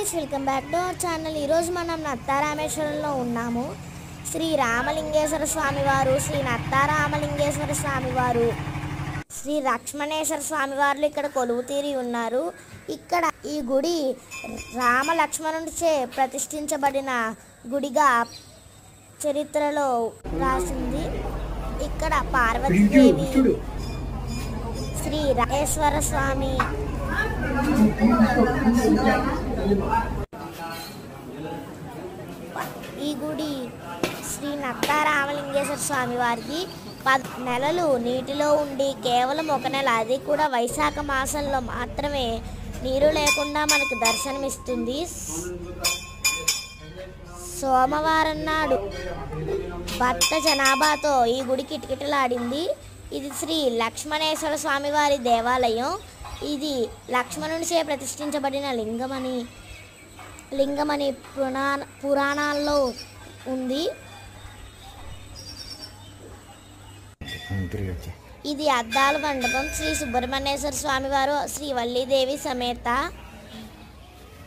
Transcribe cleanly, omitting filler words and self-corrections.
Guys, welcome back to our channel. ఈరోజు మనం నత్తారామేశ్వరంలో ఉన్నాము. శ్రీ రామలింగేశ్వర స్వామివారు, శ్రీ నత్తారామలింగేశ్వర స్వామివారు, శ్రీ లక్ష్మణేశ్వర స్వామివార్లు ఇక్కడ కొలువు తీరి ఉన్నారు. ఇక్కడ ఈ గుడి రామ లక్ష్మణుడిచే ప్రతిష్ఠించబడిన గుడిగా చరిత్రలో రాసింది. ఇక్కడ పార్వతీదేవి, శ్రీ రామేశ్వర స్వామి, ఈ గుడి శ్రీ నత్తారామలింగేశ్వర స్వామి వారికి 10 నెలలు నీటిలో ఉండి కేవలం 1 నెల, అది కూడా వైశాఖ మాసంలో మాత్రమే నీరు లేకుండా మనకు దర్శనమిస్తుంది. సోమవారం నాడు భక్త జనాభాతో ఈ గుడి కిటకిటలాడింది. ఇది శ్రీ లక్ష్మణేశ్వర స్వామివారి దేవాలయం. ఇది లక్ష్మణునిచే ప్రతిష్ఠించబడిన లింగమని పురాణాల్లో ఉంది. ఇది అద్దాల మండపం. శ్రీ సుబ్రహ్మణ్యేశ్వర స్వామివారు, శ్రీ వల్లీదేవి సమేత